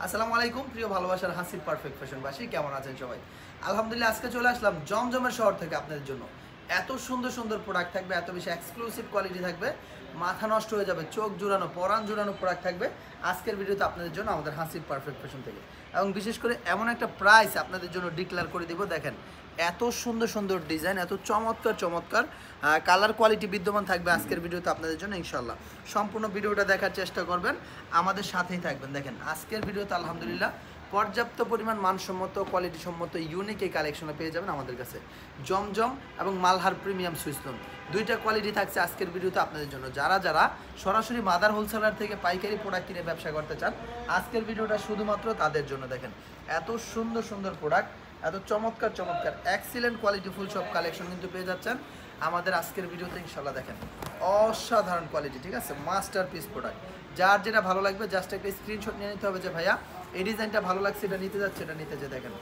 আসসালামু আলাইকুম প্রিয় ভালোবাসার হাসিব পারফেক্ট ফ্যাশনবাসী, কেমন আছেন সবাই? আলহামদুলিল্লাহ, আজকে চলে আসলাম জমজমের শহর থেকে আপনাদের জন্য। এত সুন্দর সুন্দর প্রোডাক্ট থাকবে, এত বেশি এক্সক্লুসিভ কোয়ালিটি থাকবে, মাথা নষ্ট হয়ে যাবে, চোখ জুড়ানো, পরাণ জুড়ানো প্রোডাক্ট থাকবে আজকের ভিডিওতে আপনাদের জন্য আমাদের হাসিব পারফেক্ট ফ্যাশন থেকে। এবং বিশেষ করে এমন একটা প্রাইস আপনাদের জন্য ডিক্লেয়ার করে দিব। দেখেন এত সুন্দর সুন্দর ডিজাইন, এত চমৎকার চমৎকার কালার কোয়ালিটি বিদ্যমান থাকবে আজকের ভিডিওতে আপনাদের জন্য ইনশাল্লাহ। সম্পূর্ণ ভিডিওটা দেখার চেষ্টা করবেন, আমাদের সাথেই থাকবেন। দেখেন আজকের ভিডিওতে আলহামদুলিল্লাহ পর্যাপ্ত পরিমাণ মানসম্মত, কোয়ালিটি সম্মত, ইউনিক এই কালেকশনে পেয়ে যাবেন আমাদের কাছে। জমজম এবং মালহার প্রিমিয়াম সুইস লোন, দুইটা কোয়ালিটি থাকছে আজকের ভিডিওতে আপনাদের জন্য। যারা যারা সরাসরি মাদার হোলসেলার থেকে পাইকারি প্রোডাক্ট কিনে ব্যবসা করতে চান, আজকের ভিডিওটা শুধুমাত্র তাদের জন্য। দেখেন এত সুন্দর সুন্দর প্রোডাক্ট, এত চমৎকার চমৎকার এক্সিলেন্ট কোয়ালিটি ফুল সব কালেকশন কিন্তু পেয়ে যাচ্ছেন আমাদের আজকের ভিডিওতে ইনশাল্লাহ। দেখেন অসাধারণ কোয়ালিটি, ঠিক আছে, মাস্টার পিস প্রোডাক্ট। যার যেটা ভালো লাগবে জাস্ট একটা স্ক্রিনশট নিয়ে নিতে হবে যে ভাইয়া এই ডিজাইনটা ভালো লাগছে, এটা নিতে যাচ্ছে, এটা নিতে যে। দেখেন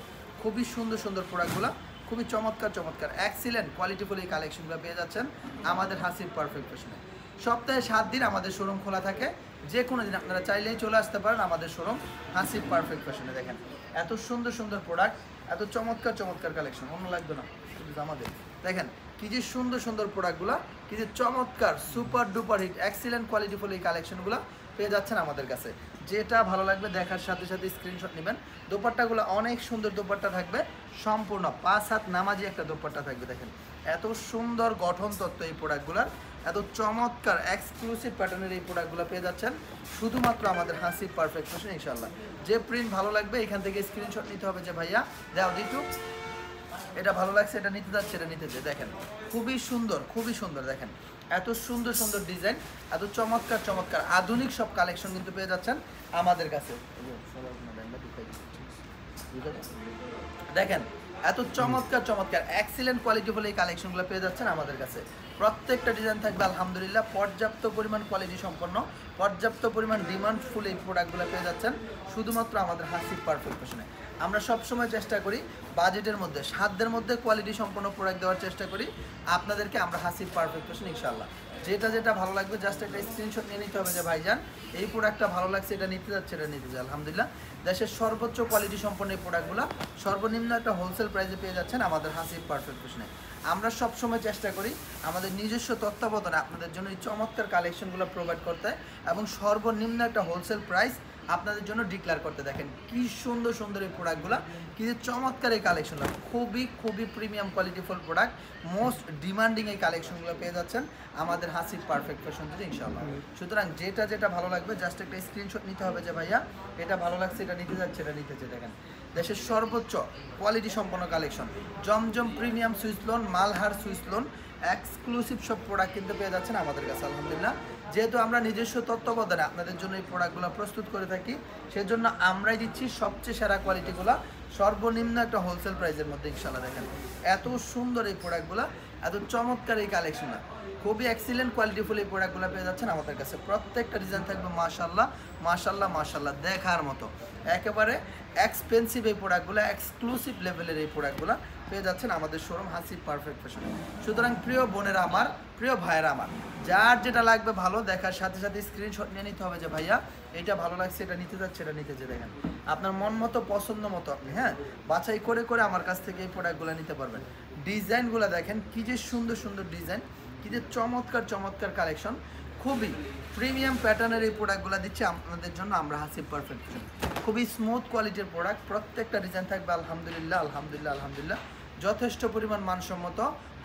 খুবই সুন্দর সুন্দর প্রোডাক্টগুলো, খুবই চমৎকার চমৎকার এক্সিলেন্ট কোয়ালিটিফুল এই কালেকশনগুলো পেয়ে যাচ্ছেন আমাদের হাসিব পারফেক্ট ফ্যাশনে। সপ্তাহে 7 দিন আমাদের শোরুম খোলা থাকে, যে কোনো দিন আপনারা চাইলেই চলে আসতে পারেন আমাদের শোরুম হাসিব পারফেক্ট ফ্যাশনে। দেখেন এত সুন্দর সুন্দর প্রোডাক্ট, এত চমৎকার চমৎকার কালেকশন, অন্য লাগবে না শুধু আমাদের। দেখেন কি যে সুন্দর সুন্দর প্রোডাক্টগুলো, কি যে চমৎকার সুপার ডুপার হিট এক্সিলেন্ট কোয়ালিটিফুল এই কালেকশনগুলো পেয়ে যাচ্ছেন আমাদের কাছে। যেটা ভালো লাগবে দেখার সাথে সাথে স্ক্রিনশট নেবেন। দোপাট্টাগুলো অনেক সুন্দর দোপাট্টা থাকবে, সম্পূর্ণ 5 হাত নামাজি একটা দোপাট্টা থাকবে। দেখেন এত সুন্দর গঠন তত্ত্ব এই প্রোডাক্টগুলোর, এত চমৎকার এক্সক্লুসিভ প্যাটার্নের এই প্রোডাক্টগুলো পেয়ে যাচ্ছেন শুধুমাত্র আমাদের হাসিব পারফেক্ট ফ্যাশন ইনশাল্লাহ। যে প্রিন্ট ভালো লাগবে এখান থেকে স্ক্রিনশট নিতে হবে যে ভাইয়া দাও দিটু, এটা ভালো লাগছে, এটা নিতে যাচ্ছে, এটা নিতে যে। দেখেন খুবই সুন্দর, খুবই সুন্দর। দেখেন এত সুন্দর সুন্দর ডিজাইন, এত চমৎকার চমৎকার আধুনিক সব কালেকশন কিন্তু পেয়ে যাচ্ছেন আমাদের কাছে। দেখেন এত চমৎকার চমৎকার এক্সিলেন্ট কোয়ালিটিফুল এই কালেকশনগুলো পেয়ে যাচ্ছেন আমাদের কাছে। প্রত্যেকটা ডিজাইন থাকবে আলহামদুলিল্লাহ পর্যাপ্ত পরিমাণ কোয়ালিটি সম্পন্ন, পর্যাপ্ত পরিমাণ ডিমান্ডফুল এই প্রোডাক্টগুলো পেয়ে যাচ্ছেন শুধুমাত্র আমাদের হাসিব পারফেক্ট ফ্যাশনে। আমরা সবসময় চেষ্টা করি বাজেটের মধ্যে, সাধ্যের মধ্যে কোয়ালিটি সম্পন্ন প্রোডাক্ট দেওয়ার চেষ্টা করি আপনাদেরকে আমরা হাসিব পারফেক্ট ফ্যাশন ইনশাল্লাহ। যেটা যেটা ভালো লাগবে জাস্ট একটা স্ক্রিনশট নিয়ে নিতে হবে যে ভাইজান এই প্রোডাক্টটা ভালো লাগছে, এটা নিতে যাচ্ছে, এটা নিতে যায়। আলহামদুলিল্লাহ দেশের সর্বোচ্চ কোয়ালিটি সম্পন্ন এই প্রোডাক্টগুলো সর্বনিম্ন একটা হোলসেল প্রাইসে পেয়ে যাচ্ছেন আমাদের হাসিব পারফেক্ট ফ্যাশনে। আমরা সবসময় চেষ্টা করি আমাদের নিজস্ব তত্ত্বাবধানে আপনাদের জন্য এই চমৎকার কালেকশনগুলো প্রোভাইড করতে এবং সর্বনিম্ন একটা হোলসেল প্রাইস আপনাদের জন্য ডিক্লেয়ার করতে। দেখেন কি সুন্দর সুন্দর এই প্রোডাক্টগুলো, কি যে চমৎকার এই কালেকশনগুলো, খুবই খুবই premium qualityful product, most demanding এই কালেকশনগুলো পেয়ে যাচ্ছেন আমাদের হাসিব পারফেক্ট ফ্যাশন থেকে ইনশাআল্লাহ। সুতরাং যেটা যেটা ভালো লাগবে জাস্ট একটা স্ক্রিনশট নিতে হবে যে ভাইয়া এটা ভালো লাগছে, এটা নিতে যাচ্ছে, এটা নিতে যাচ্ছে। দেখেন দেশের সর্বোচ্চ কোয়ালিটি সম্পন্ন collection, Zamzam premium Swiss lawn, Malhar Swiss lawn, exclusive সব প্রোডাক্ট কিন্তু পেয়ে যাচ্ছেন আমাদের কাছে আলহামদুলিল্লাহ। যেহেতু আমরা নিজস্ব তত্ত্বাবধানে আপনাদের জন্য এই প্রোডাক্টগুলো প্রস্তুত করে থাকি, সেজন্য আমরাই দিচ্ছি সবচেয়ে সেরা কোয়ালিটিগুলো সর্বনিম্ন একটা হোলসেল প্রাইসের মধ্যে ইনশাল্লাহ। দেখেন এত সুন্দর এই প্রোডাক্টগুলো, এত চমৎকার এই কালেকশনটা, খুবই এক্সিলেন্ট কোয়ালিটিফুল এই প্রোডাক্টগুলো পেয়ে যাচ্ছেন আমাদের কাছে। প্রত্যেকটা ডিজাইন থাকবে মাশাল্লাহ মাশাল্লাহ মাশাল্লাহ দেখার মতো, একেবারে এক্সপেন্সিভ এই প্রোডাক্টগুলো, এক্সক্লুসিভ লেভেলের এই প্রোডাক্টগুলো পেয়ে যাচ্ছেন আমাদের শোরুম হাসিব পারফেক্ট ফ্যাশন। সুতরাং প্রিয় বোনেরা আমার, প্রিয় ভাইয়েরা আমার, যার যেটা লাগবে ভালো দেখার সাথে সাথে স্ক্রিনশট নিয়ে নিতে হবে যে ভাইয়া এটা ভালো লাগছে, এটা নিতে যাচ্ছে, এটা নিতে যে। দেখেন আপনার মন মতো পছন্দ মতো আপনি বাছাই করে করে আমার কাছ থেকে এই প্রোডাক্টগুলো নিতে পারবেন। ডিজাইনগুলো দেখেন কি যে সুন্দর সুন্দর ডিজাইন, কি যে চমৎকার চমৎকার কালেকশন, খুবই প্রিমিয়াম প্যাটার্নের এই প্রোডাক্টগুলো দিচ্ছি আপনাদের জন্য আমরা হাসিব পারফেক্ট ফ্যাশন। খুবই স্মুথ কোয়ালিটির প্রোডাক্ট, প্রত্যেকটা ডিজাইন থাকবে আলহামদুলিল্লাহ আলহামদুলিল্লাহ আলহামদুলিল্লাহ যথেষ্ট পরিমাণ মানসম্মত,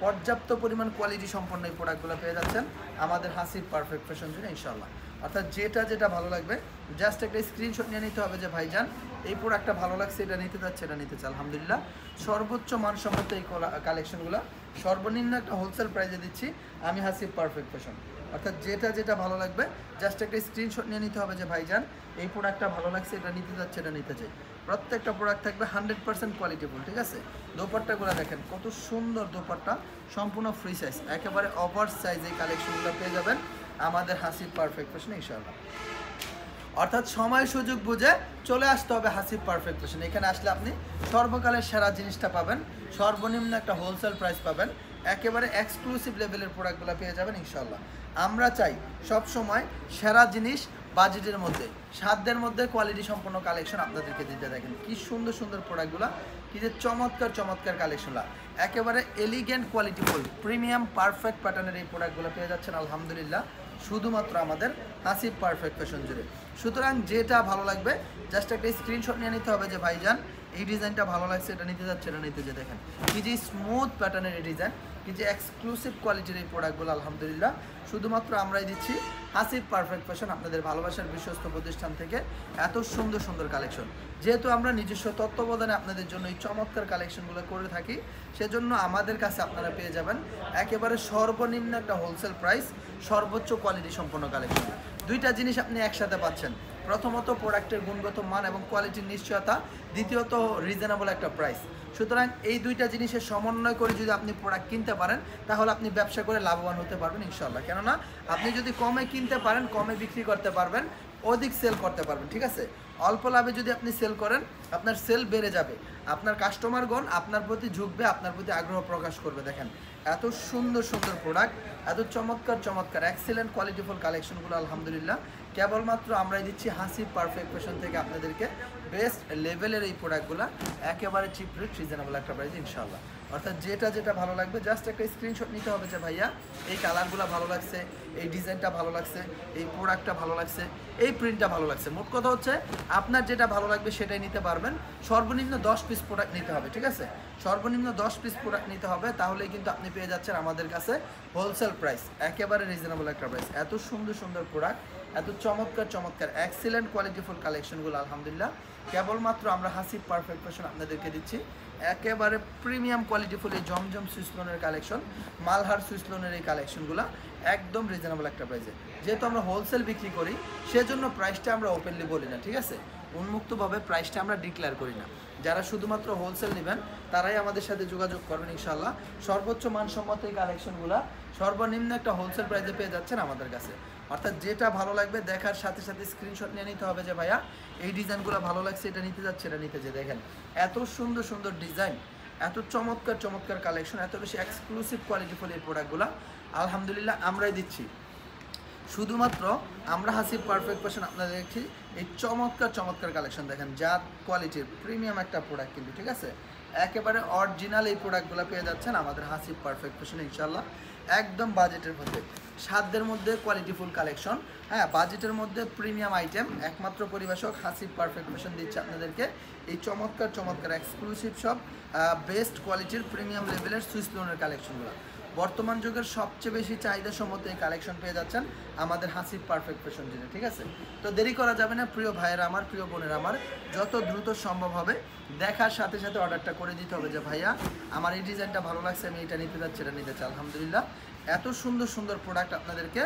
পর্যাপ্ত পরিমাণ কোয়ালিটি সম্পন্ন এই প্রোডাক্টগুলো পেয়ে যাচ্ছেন আমাদের হাসিব পারফেক্ট ফ্যাশন জন্য ইনশাল্লাহ। অর্থাৎ যেটা যেটা ভালো লাগবে জাস্ট একটা স্ক্রিনশট নিয়ে নিতে হবে যে ভাইজান এই প্রোডাক্টটা ভালো লাগছে, এটা নিতে যাচ্ছে, এটা নিতে চাই। আলহামদুলিল্লাহ সর্বোচ্চ মানসম্মত এই কালেকশনগুলো সর্বনিম্ন একটা হোলসেল প্রাইসে দিচ্ছি আমি হাসিব পারফেক্ট ফ্যাশন। অর্থাৎ যেটা যেটা ভালো লাগবে জাস্ট একটা স্ক্রিনশট নিয়ে নিতে হবে যে ভাইজান এই প্রোডাক্টটা ভালো লাগছে, এটা নিতে যাচ্ছে, এটা নিতে চাই। প্রত্যেকটা প্রোডাক্ট থাকবে 100% কোয়ালিটিফুল, ঠিক আছে। দোপাট্টাগুলো দেখেন কত সুন্দর দোপাট্টা, সম্পূর্ণ ফ্রি সাইজ, একেবারে ওভার সাইজ এই কালেকশনগুলো পেয়ে যাবেন আমাদের হাসিব পারফেক্ট ফ্যাশনে ইনশাআল্লাহ। অর্থাৎ সময় সুযোগ বুঝে চলে আসতে হবে হাসিব পারফেক্ট ফ্যাশন। এখানে আসলে আপনি সর্বকালের সেরা জিনিসটা পাবেন, সর্বনিম্ন একটা হোলসেল প্রাইস পাবেন, একেবারে এক্সক্লুসিভ লেভেলের প্রোডাক্টগুলো পেয়ে যাবেন ইনশাআল্লাহ। আমরা চাই সব সময় সেরা জিনিস বাজেটের মধ্যে, সাধ্যের মধ্যে কোয়ালিটি সম্পন্ন কালেকশন আপনাদেরকে দিতে। দেখেন কি সুন্দর সুন্দর প্রোডাক্টগুলো, কি যে চমৎকার চমৎকার কালেকশনগুলো, একেবারে এলিগেন্ট কোয়ালিটিফুল প্রিমিয়াম পারফেক্ট প্যাটার্নের এই প্রোডাক্টগুলো পেয়ে যাচ্ছেন আলহামদুলিল্লাহ শুধুমাত্র আমাদের হাসিব পারফেক্ট ফ্যাশন জুড়ে। সুতরাং যেটা ভালো লাগবে জাস্ট একটা স্ক্রিনশট নিয়ে নিতে হবে যে ভাইজান এই ডিজাইনটা ভালো লাগছে, এটা নিতে যাচ্ছে, এটা নিতে যে। দেখেন কি যে স্মুথ প্যাটার্নের এই ডিজাইন, কি যে এক্সক্লুসিভ কোয়ালিটির এই প্রোডাক্টগুলো আলহামদুলিল্লাহ শুধুমাত্র আমরাই দিচ্ছি হাসিব পারফেক্ট ফ্যাশন, আপনাদের ভালোবাসার বিশ্বস্ত প্রতিষ্ঠান থেকে এত সুন্দর সুন্দর কালেকশন। যেহেতু আমরা নিজস্ব তত্ত্বাবধানে আপনাদের জন্য এই চমৎকার কালেকশনগুলো করে থাকি, সেজন্য আমাদের কাছে আপনারা পেয়ে যাবেন একেবারে সর্বনিম্ন একটা হোলসেল প্রাইস, সর্বোচ্চ কোয়ালিটি সম্পন্ন কালেকশন। দুইটা জিনিস আপনি একসাথে পাচ্ছেন, প্রথমত প্রোডাক্টের গুণগত মান এবং কোয়ালিটির নিশ্চয়তা, দ্বিতীয়ত রিজনেবল একটা প্রাইস। সুতরাং এই দুইটা জিনিসের সমন্বয় করে যদি আপনি প্রোডাক্ট কিনতে পারেন তাহলে আপনি ব্যবসা করে লাভবান হতে পারবেন ইনশাল্লাহ। কেননা আপনি যদি কমে কিনতে পারেন, কমে বিক্রি করতে পারবেন, অধিক সেল করতে পারবেন, ঠিক আছে। অল্প লাভে যদি আপনি সেল করেন আপনার সেল বেড়ে যাবে, আপনার কাস্টমারগণ আপনার প্রতি ঝুঁকবে, আপনার প্রতি আগ্রহ প্রকাশ করবে। দেখেন এত সুন্দর সুন্দর প্রোডাক্ট, এত চমৎকার চমৎকার এক্সিলেন্ট কোয়ালিটিফুল কালেকশনগুলো আলহামদুলিল্লাহ কেবলমাত্র আমরাই দিচ্ছি হাসিব পারফেক্ট ফ্যাশন থেকে আপনাদেরকে বেস্ট লেভেলের এই প্রোডাক্টগুলো একেবারে চিপ রেট, রিজনেবল একটা প্রাইস ইনশাআল্লাহ। অর্থাৎ যেটা যেটা ভালো লাগবে জাস্ট একটা স্ক্রিনশট নিতে হবে যে ভাইয়া এই কালারগুলো ভালো লাগছে, এই ডিজাইনটা ভালো লাগছে, এই প্রোডাক্টটা ভালো লাগছে, এই প্রিন্টটা ভালো লাগছে। মোট কথা হচ্ছে আপনার যেটা ভালো লাগবে সেটাই নিতে পারবেন। সর্বনিম্ন 10 পিস প্রোডাক্ট নিতে হবে, ঠিক আছে, সর্বনিম্ন 10 পিস প্রোডাক্ট নিতে হবে, তাহলেই কিন্তু আপনি পেয়ে যাচ্ছেন আমাদের কাছে হোলসেল প্রাইস, একেবারে রিজনেবল একটা প্রাইস। এত সুন্দর সুন্দর প্রোডাক্ট, এত চমৎকার চমৎকার এক্সিলেন্ট কোয়ালিটিফুল কালেকশনগুলো আলহামদুলিল্লাহ কেবলমাত্র আমরা হাসিব পারফেক্ট ফ্যাশন আপনাদেরকে দিচ্ছি। একেবারে প্রিমিয়াম কোয়ালিটিফুল এই জমজম সুইস লোনের কালেকশন, মালহার সুইস লোনের এই কালেকশনগুলো একদম রিজনেবল একটা প্রাইসে। যেহেতু আমরা হোলসেল বিক্রি করি সেজন্য প্রাইসটা আমরা ওপেনলি বলি না, ঠিক আছে, উন্মুক্তভাবে প্রাইসটা আমরা ডিক্লেয়ার করি না। যারা শুধুমাত্র হোলসেল নেবেন তারাই আমাদের সাথে যোগাযোগ করবেন ইনশাআল্লাহ। সর্বোচ্চ মানসম্মত এই কালেকশনগুলো সর্বনিম্ন একটা হোলসেল প্রাইসে পেয়ে যাচ্ছেন আমাদের কাছে। অর্থাৎ যেটা ভালো লাগবে দেখার সাথে সাথে স্ক্রিনশট নিয়ে নিতে হবে যে ভাইয়া এই ডিজাইনগুলো ভালো লাগছে, এটা নিতে যাচ্ছে, এটা নিতে যে। দেখেন এত সুন্দর সুন্দর ডিজাইন, এত চমৎকার চমৎকার কালেকশন, এত বেশি এক্সক্লুসিভ কোয়ালিটিফুল এই প্রোডাক্টগুলো আলহামদুলিল্লাহ আমরাই দিচ্ছি। শুধুমাত্র আমরা হাসিব পারফেক্ট ফ্যাশন আপনাদের দেখছি এই চমৎকার চমৎকার কালেকশন। দেখেন যার কোয়ালিটির প্রিমিয়াম একটা প্রোডাক্ট কিন্তু, ঠিক আছে, একেবারে অরিজিনাল এই প্রোডাক্টগুলো পেয়ে যাচ্ছেন আমাদের হাসিব পারফেক্ট ফ্যাশন ইনশাল্লাহ। একদম বাজেটের মধ্যে, সাধ্যের মধ্যে কোয়ালিটিফুল কালেকশন, হ্যাঁ বাজেটের মধ্যে প্রিমিয়াম আইটেম, একমাত্র পরিবেশক হাসিব পারফেক্ট ফ্যাশন দিচ্ছে আপনাদেরকে এই চমৎকার চমৎকার এক্সক্লুসিভ সব বেস্ট কোয়ালিটির প্রিমিয়াম লেভেলের সুইস লোনের কালেকশনগুলো। বর্তমান যুগের সবচেয়ে বেশি চাহিদা সম্মত এই কালেকশন পেয়ে যাচ্ছেন আমাদের হাসিব পারফেক্ট ফ্যাশন জেনে, ঠিক আছে। তো দেরি করা যাবে না প্রিয় ভাইয়েরা আমার, প্রিয় বোনের আমার, যত দ্রুত সম্ভব হবে দেখার সাথে সাথে অর্ডারটা করে দিতে হবে যে ভাইয়া আমার এই ডিজাইনটা ভালো লাগছে, আমি এটা নিতে যাচ্ছি, এটা নিতে চাই। আলহামদুলিল্লাহ এত সুন্দর সুন্দর প্রোডাক্ট আপনাদেরকে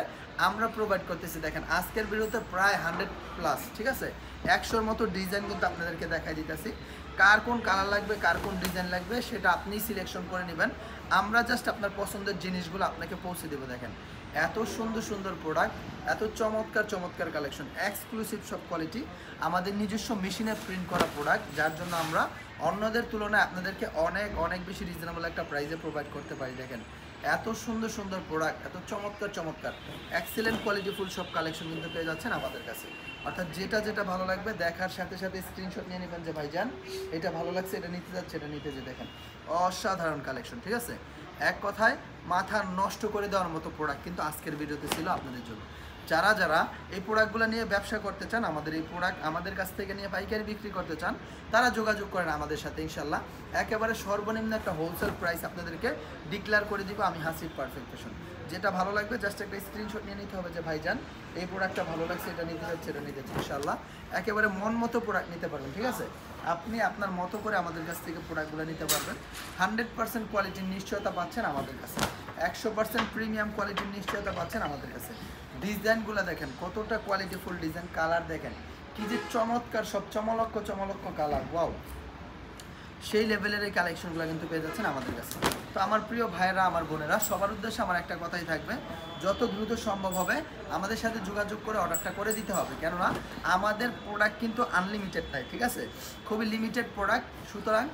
আমরা প্রোভাইড করতেছি। দেখেন আজকের ভিডিওতে প্রায় 100+, ঠিক আছে, 100-র মতো ডিজাইন কিন্তু আপনাদেরকে দেখাই দিতেছি। কার কোন কালার লাগবে, কার কোন ডিজাইন লাগবে সেটা আপনি সিলেকশন করে নেবেন, আমরা জাস্ট আপনার পছন্দের জিনিসগুলো আপনাকে পৌঁছে দেবো। দেখেন এত সুন্দর সুন্দর প্রোডাক্ট, এত চমৎকার চমৎকার কালেকশন, এক্সক্লুসিভ সব কোয়ালিটি, আমাদের নিজস্ব মেশিনে প্রিন্ট করা প্রোডাক্ট, যার জন্য আমরা অন্যদের তুলনায় আপনাদেরকে অনেক অনেক বেশি রিজনেবল একটা প্রাইসে প্রোভাইড করতে পারি। দেখেন এত সুন্দর সুন্দর প্রোডাক্ট, এত চমৎকার চমৎকার এক্সিলেন্ট কোয়ালিটিফুল সব কালেকশন কিন্তু পেয়ে যাচ্ছেন আমাদের কাছে। অর্থাৎ যেটা যেটা ভালো লাগবে দেখার সাথে সাথে স্ক্রিনশট নিয়ে নেবেন যে ভাইজান এটা ভালো লাগছে, এটা নিতে যাচ্ছে, এটা নিতে যে। দেখেন অসাধারণ কালেকশন, ঠিক আছে, এক কথায় মাথা নষ্ট করে দেওয়ার মতো প্রোডাক্ট কিন্তু আজকের ভিডিওতে ছিল আপনাদের জন্য। যারা যারা এই প্রোডাক্টগুলো নিয়ে ব্যবসা করতে চান, আমাদের এই প্রোডাক্ট আমাদের কাছ থেকে নিয়ে পাইকারি বিক্রি করতে চান, তারা যোগাযোগ করেন আমাদের সাথে ইনশাল্লাহ। একেবারে সর্বনিম্ন একটা হোলসেল প্রাইস আপনাদেরকে ডিক্লেয়ার করে দিব আমি হাসিব পারফেক্ট ফ্যাশন। যেটা ভালো লাগবে জাস্ট একটা স্ক্রিনশট নিয়ে নিতে হবে যে ভাইজান এই প্রোডাক্টটা ভালো লাগছে, এটা নিতে যাচ্ছে, এটা নিতে যাচ্ছে। ইনশাল্লাহ একেবারে মন মতো প্রোডাক্ট নিতে পারবেন, ঠিক আছে, আপনি আপনার মতো করে আমাদের কাছ থেকে প্রোডাক্টগুলো নিতে পারবেন। 100% কোয়ালিটির নিশ্চয়তা পাচ্ছেন আমাদের কাছে, 100% প্রিমিয়াম কোয়ালিটির নিশ্চয়তা পাচ্ছেন আমাদের কাছে। ডিজাইনগুলো দেখেন কতটা কোয়ালিটিফুল ডিজাইন, কালার দেখেন কি যে চমৎকার, সব চমলক্ষ চমলক্ষ কালার, ওয়াও, সেই লেভেলের এই কালেকশনগুলো কিন্তু পেয়ে যাচ্ছেন আমাদের কাছে। তো আমার প্রিয় ভাইয়েরা, আমার বোনেরা, সবার উদ্দেশ্যে আমার একটা কথাই থাকবে, যত দ্রুত সম্ভব হবে আমাদের সাথে যোগাযোগ করে অর্ডারটা করে দিতে হবে, কেননা আমাদের প্রোডাক্ট কিন্তু আনলিমিটেড নাই, ঠিক আছে, খুবই লিমিটেড প্রোডাক্ট। সুতরাং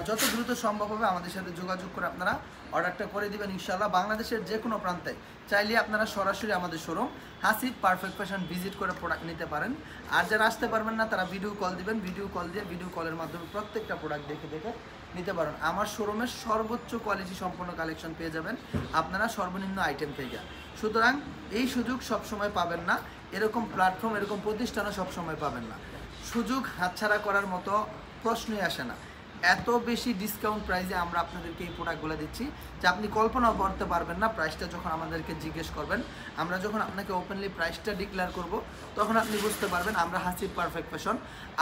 যত দ্রুত সম্ভব হবে আমাদের সাথে যোগাযোগ করে আপনারা অর্ডারটা করে দিবেন ইনশাআল্লাহ। বাংলাদেশের যে কোনো প্রান্তে চাইলে আপনারা সরাসরি আমাদের showroom Hasib perfect fashion visit করে প্রোডাক্ট নিতে পারেন। আর যারা আসতে পারবেন না তারা ভিডিও কল দিবেন, ভিডিও কল দিয়ে ভিডিও কলের মাধ্যমে প্রত্যেকটা প্রোডাক্ট দেখে দেখে নিতে পারেন। আমার শোরুমের সর্বোচ্চ কোয়ালিটি সম্পন্ন কালেকশন পেয়ে যাবেন আপনারা সর্বনিম্ন আইটেম থেকে। সুতরাং এই সুযোগ সবসময় পাবেন না, এরকম প্ল্যাটফর্ম এরকম প্রতিষ্ঠানও সবসময় পাবেন না। সুযোগ হাতছাড়া করার মতো প্রশ্নই আসে না। এত বেশি ডিসকাউন্ট প্রাইসে আমরা আপনাদেরকে এই প্রোডাক্টগুলো দিচ্ছি যে আপনি কল্পনাও করতে পারবেন না। প্রাইসটা যখন আমাদেরকে জিজ্ঞেস করবেন, আমরা যখন আপনাকে ওপেনলি প্রাইসটা ডিক্লেয়ার করব, তখন আপনি বুঝতে পারবেন আমরা হাসিব পারফেক্ট ফ্যাশন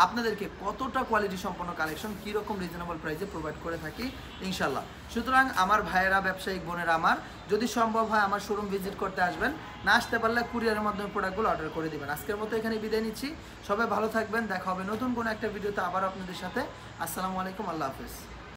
আপনাদেরকে কতটা কোয়ালিটি সম্পন্ন কালেকশন কীরকম রিজনেবল প্রাইসে প্রোভাইড করে থাকি ইনশাল্লাহ। সুতরাং আমার ভাইয়েরা, ব্যবসায়িক বোনেরা আমার, যদি সম্ভব হয় আমার শোরুম ভিজিট করতে আসবেন, না আসতে পারলে কুরিয়ারের মাধ্যমে প্রোডাক্টগুলো অর্ডার করে দেবেন। আজকের মতো এখানে বিদায় নিচ্ছি, সবাই ভালো থাকবেন, দেখা হবে নতুন কোনো একটা ভিডিওতে আবার আপনাদের সাথে। আসসালামু আলাইকুম, আল্লাহ হাফেজ।